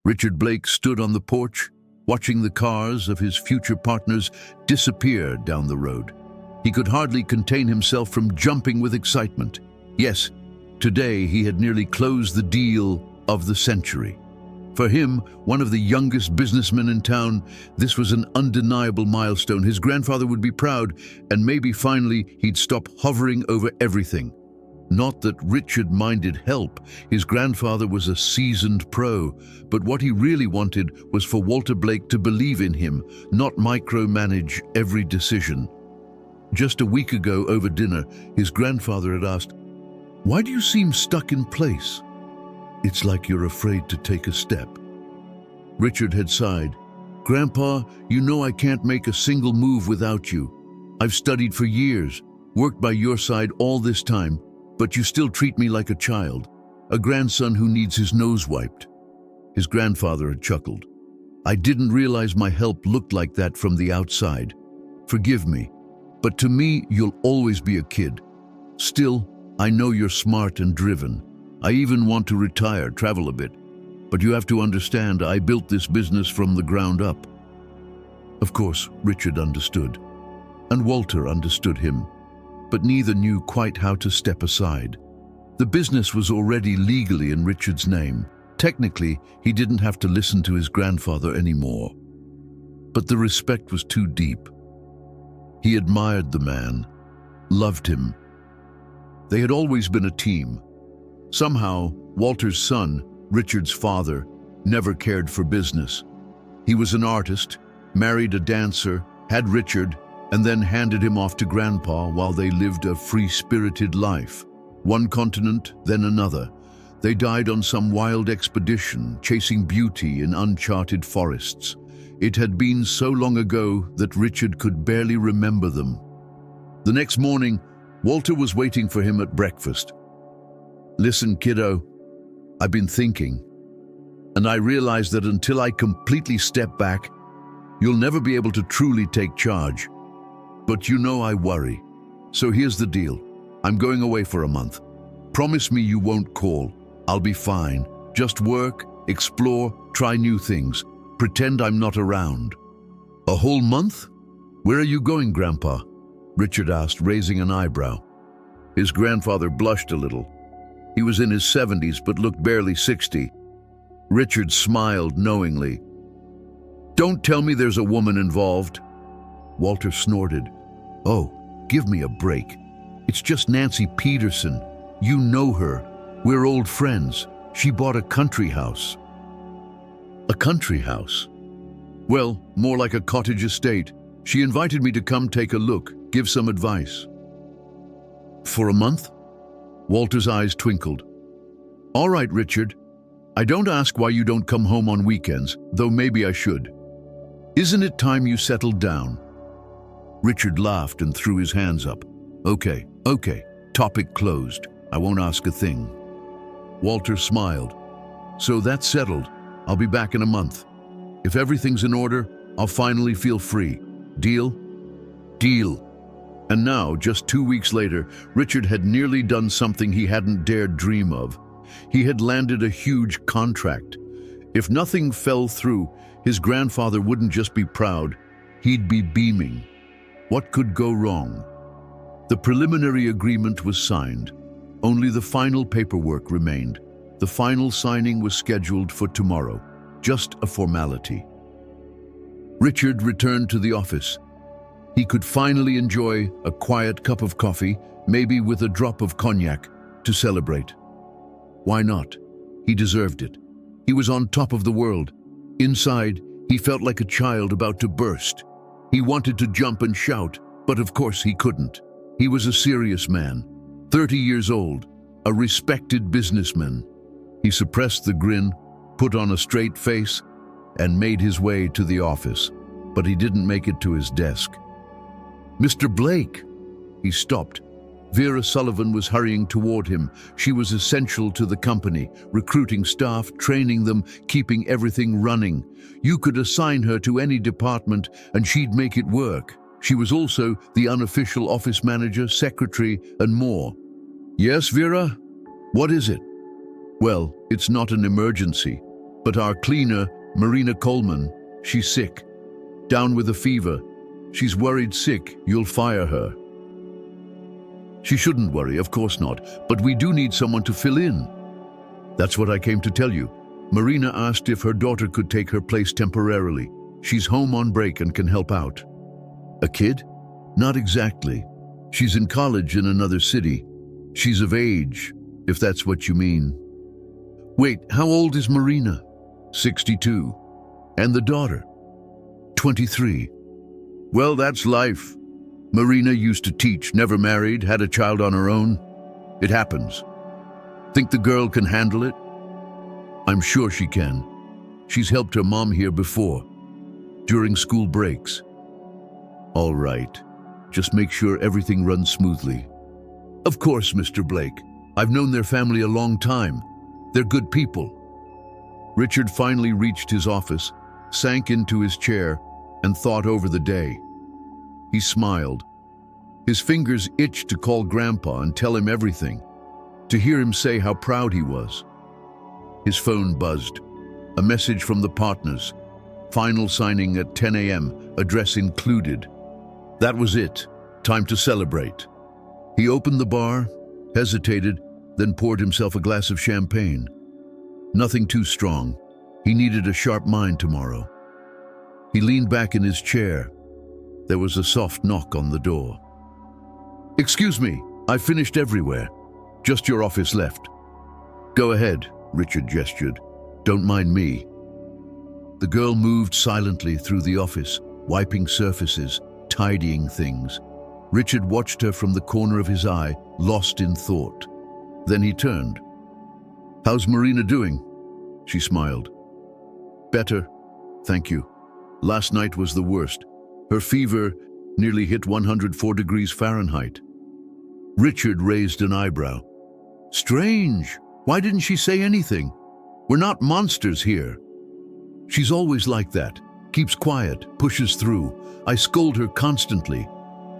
Richard Blake stood on the porch, watching the cars of his future partners disappear down the road. He could hardly contain himself from jumping with excitement. Yes, today he had nearly closed the deal of the century. For him, one of the youngest businessmen in town, this was an undeniable milestone. His grandfather would be proud, and maybe finally he'd stop hovering over everything. Not that Richard minded help. His grandfather was a seasoned pro, but what he really wanted was for Walter Blake to believe in him, not micromanage every decision. Just a week ago over dinner, his grandfather had asked, "Why do you seem stuck in place?" "It's like you're afraid to take a step." Richard had sighed. "Grandpa, you know I can't make a single move without you. I've studied for years, worked by your side all this time, but you still treat me like a child, a grandson who needs his nose wiped." His grandfather had chuckled. "I didn't realize my help looked like that from the outside. Forgive me, but to me, you'll always be a kid. Still, I know you're smart and driven. I even want to retire, travel a bit. But you have to understand, I built this business from the ground up." Of course, Richard understood, and Walter understood him, but neither knew quite how to step aside. The business was already legally in Richard's name. Technically, he didn't have to listen to his grandfather anymore. But the respect was too deep. He admired the man, loved him. They had always been a team. Somehow, Walter's son, Richard's father, never cared for business. He was an artist, married a dancer, had Richard, and then handed him off to Grandpa while they lived a free-spirited life. One continent, then another. They died on some wild expedition, chasing beauty in uncharted forests. It had been so long ago that Richard could barely remember them. The next morning, Walter was waiting for him at breakfast. "Listen, kiddo, I've been thinking, and I realize that until I completely step back, you'll never be able to truly take charge. But you know I worry. So here's the deal. I'm going away for a month. Promise me you won't call. I'll be fine. Just work, explore, try new things. Pretend I'm not around." "A whole month? Where are you going, Grandpa?" Richard asked, raising an eyebrow. His grandfather blushed a little. He was in his 70s but looked barely 60. Richard smiled knowingly. "Don't tell me there's a woman involved." Walter snorted. "Oh, give me a break. It's just Nancy Peterson. You know her. We're old friends. She bought a country house." "A country house?" "Well, more like a cottage estate. She invited me to come take a look, give some advice." "For a month?" Walter's eyes twinkled. "All right, Richard. I don't ask why you don't come home on weekends, though maybe I should. Isn't it time you settled down?" Richard laughed and threw his hands up. Okay. Topic closed. I won't ask a thing." Walter smiled. "So that's settled. I'll be back in a month. If everything's in order, I'll finally feel free. Deal?" "Deal." And now, just 2 weeks later, Richard had nearly done something he hadn't dared dream of. He had landed a huge contract. If nothing fell through, his grandfather wouldn't just be proud, he'd be beaming. What could go wrong? The preliminary agreement was signed. Only the final paperwork remained. The final signing was scheduled for tomorrow, just a formality. Richard returned to the office. He could finally enjoy a quiet cup of coffee, maybe with a drop of cognac, to celebrate. Why not? He deserved it. He was on top of the world. Inside, he felt like a child about to burst. He wanted to jump and shout, but of course he couldn't. He was a serious man, 30 years old, a respected businessman. He suppressed the grin, put on a straight face, and made his way to the office, but he didn't make it to his desk. "Mr. Blake!" He stopped. Vera Sullivan was hurrying toward him. She was essential to the company, recruiting staff, training them, keeping everything running. You could assign her to any department and she'd make it work. She was also the unofficial office manager, secretary, and more. "Yes, Vera? What is it?" "Well, it's not an emergency, But our cleaner, Marina Coleman, she's sick. Down with a fever. She's worried sick, you'll fire her. She shouldn't worry, of course not, but we do need someone to fill in. That's what I came to tell you. Marina asked if her daughter could take her place temporarily. She's home on break and can help out. A kid? Not exactly. She's in college in another city. She's of age, if that's what you mean. Wait, how old is Marina? 62. And the daughter? 23. Well, that's life. Marina used to teach, never married, had a child on her own. It happens. Think the girl can handle it? I'm sure she can. She's helped her mom here before, during school breaks. All right. Just make sure everything runs smoothly. Of course, Mr. Blake. I've known their family a long time. They're good people. Richard finally reached his office, sank into his chair, and thought over the day. He smiled. His fingers itched to call Grandpa and tell him everything, to hear him say how proud he was. His phone buzzed. A message from the partners. Final signing at 10 a.m., address included. That was it. Time to celebrate. He opened the bar, hesitated, then poured himself a glass of champagne. Nothing too strong. He needed a sharp mind tomorrow. He leaned back in his chair. There was a soft knock on the door. Excuse me, I've finished everywhere. Just your office left. Go ahead, Richard gestured. Don't mind me. The girl moved silently through the office, wiping surfaces, tidying things. Richard watched her from the corner of his eye, lost in thought. Then he turned. How's Marina doing? She smiled. Better, thank you. Last night was the worst. Her fever nearly hit 104 degrees Fahrenheit. Richard raised an eyebrow. Strange. Why didn't she say anything? We're not monsters here. She's always like that. Keeps quiet, pushes through. I scold her constantly.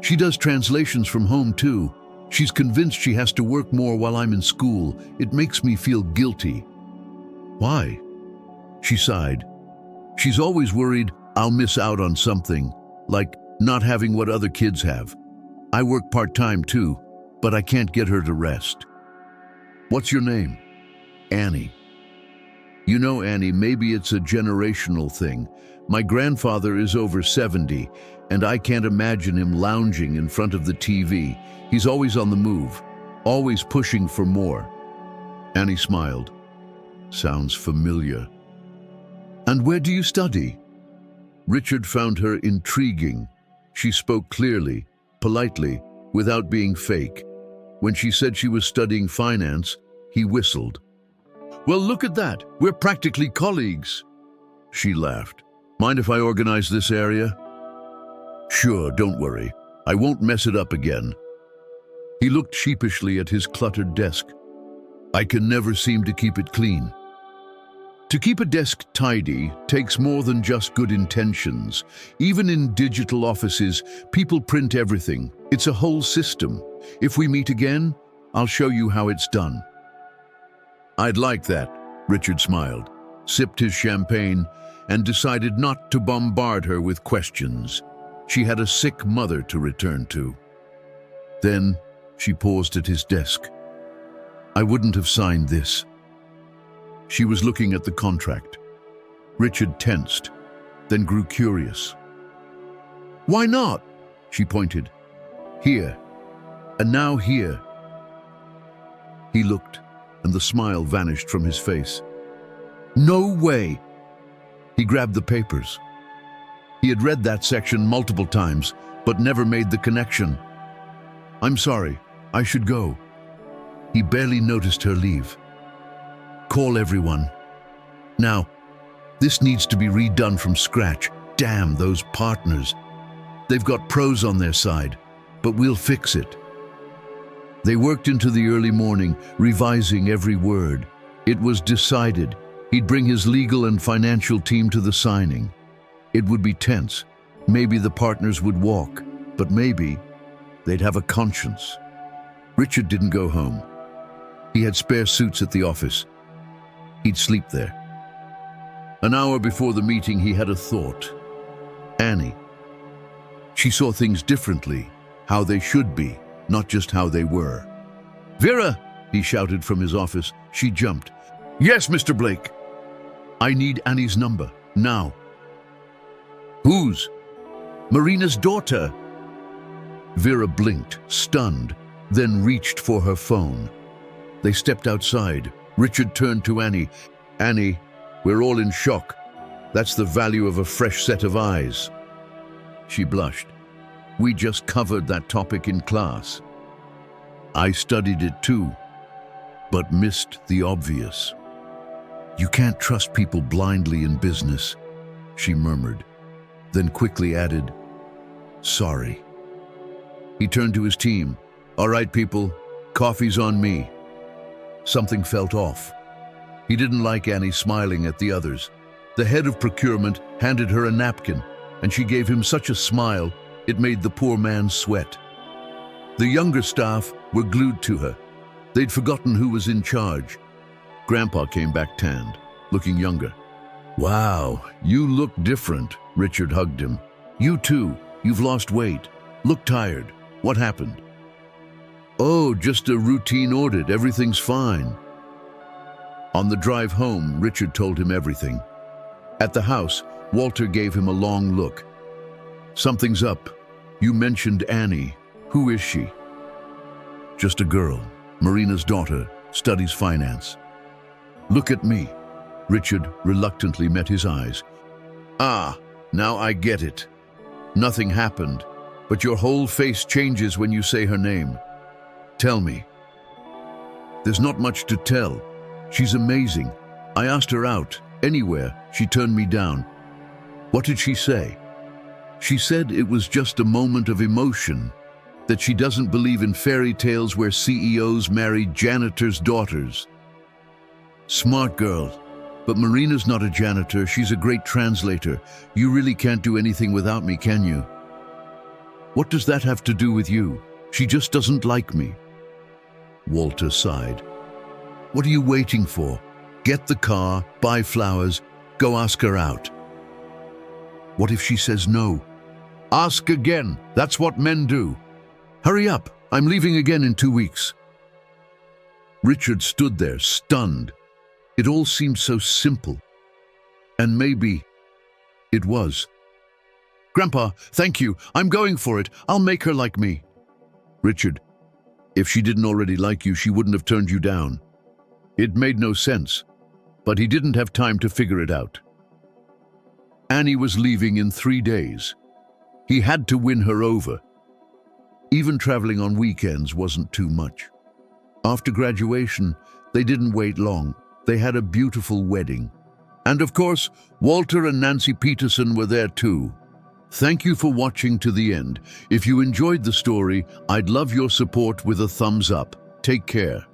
She does translations from home too. She's convinced she has to work more while I'm in school. It makes me feel guilty. Why? She sighed. She's always worried I'll miss out on something, like not having what other kids have. I work part-time too, but I can't get her to rest. What's your name? Annie. You know, Annie, maybe it's a generational thing. My grandfather is over 70, and I can't imagine him lounging in front of the TV. He's always on the move, always pushing for more. Annie smiled. Sounds familiar. And where do you study? Richard found her intriguing. She spoke clearly, politely, without being fake. When she said she was studying finance, he whistled. Well, look at that. We're practically colleagues. She laughed. Mind if I organize this area? Sure, don't worry. I won't mess it up again. He looked sheepishly at his cluttered desk. I can never seem to keep it clean. To keep a desk tidy takes more than just good intentions. Even in digital offices, people print everything. It's a whole system. If we meet again, I'll show you how it's done. I'd like that, Richard smiled, sipped his champagne, and decided not to bombard her with questions. She had a sick mother to return to. Then she paused at his desk. I wouldn't have signed this. She was looking at the contract. Richard tensed, then grew curious. Why not? She pointed. Here, and now here. He looked, and the smile vanished from his face. No way! He grabbed the papers. He had read that section multiple times, but never made the connection. I'm sorry, I should go. He barely noticed her leave. Call everyone. Now, this needs to be redone from scratch. Damn those partners. They've got pros on their side, but we'll fix it. They worked into the early morning, revising every word. It was decided he'd bring his legal and financial team to the signing. It would be tense. Maybe the partners would walk, but maybe they'd have a conscience. Richard didn't go home. He had spare suits at the office. He'd sleep there. An hour before the meeting, he had a thought. Annie. She saw things differently, how they should be, not just how they were. "Vera!" he shouted from his office. She jumped. "Yes, Mr. Blake." "I need Annie's number, now." "Whose?" "Marina's daughter." Vera blinked, stunned, then reached for her phone. They stepped outside. Richard turned to Annie. "Annie, we're all in shock. That's the value of a fresh set of eyes." She blushed. "We just covered that topic in class." "I studied it too, but missed the obvious." "You can't trust people blindly in business," she murmured, then quickly added, "Sorry." He turned to his team. "All right, people, coffee's on me." Something felt off. He didn't like Annie smiling at the others. The head of procurement handed her a napkin, and she gave him such a smile, it made the poor man sweat. The younger staff were glued to her. They'd forgotten who was in charge. Grandpa came back tanned, looking younger. "Wow, you look different," Richard hugged him. "You too, you've lost weight. Look tired. What happened?" "Oh, just a routine audit. Everything's fine." On the drive home, Richard told him everything. At the house, Walter gave him a long look. "Something's up. You mentioned Annie. Who is she?" "Just a girl. Marina's daughter. Studies finance." "Look at me." Richard reluctantly met his eyes. "Ah, now I get it. Nothing happened, but your whole face changes when you say her name. Tell me." "There's not much to tell. She's amazing. I asked her out, anywhere. She turned me down." "What did she say?" "She said it was just a moment of emotion, that she doesn't believe in fairy tales where CEOs marry janitors' daughters." "Smart girl. But Marina's not a janitor. She's a great translator. You really can't do anything without me, can you?" "What does that have to do with you? She just doesn't like me." Walter sighed. "What are you waiting for? Get the car, buy flowers, go ask her out." "What if she says no?" "Ask again. That's what men do." "Hurry up. I'm leaving again in 2 weeks." Richard stood there, stunned. It all seemed so simple. And maybe it was. "Grandpa, thank you. I'm going for it. I'll make her like me." "Richard, if she didn't already like you, she wouldn't have turned you down." It made no sense, but he didn't have time to figure it out. Annie was leaving in 3 days. He had to win her over. Even traveling on weekends wasn't too much. After graduation, they didn't wait long. They had a beautiful wedding. And of course, Walter and Nancy Peterson were there too. Thank you for watching to the end. If you enjoyed the story, I'd love your support with a thumbs up. Take care.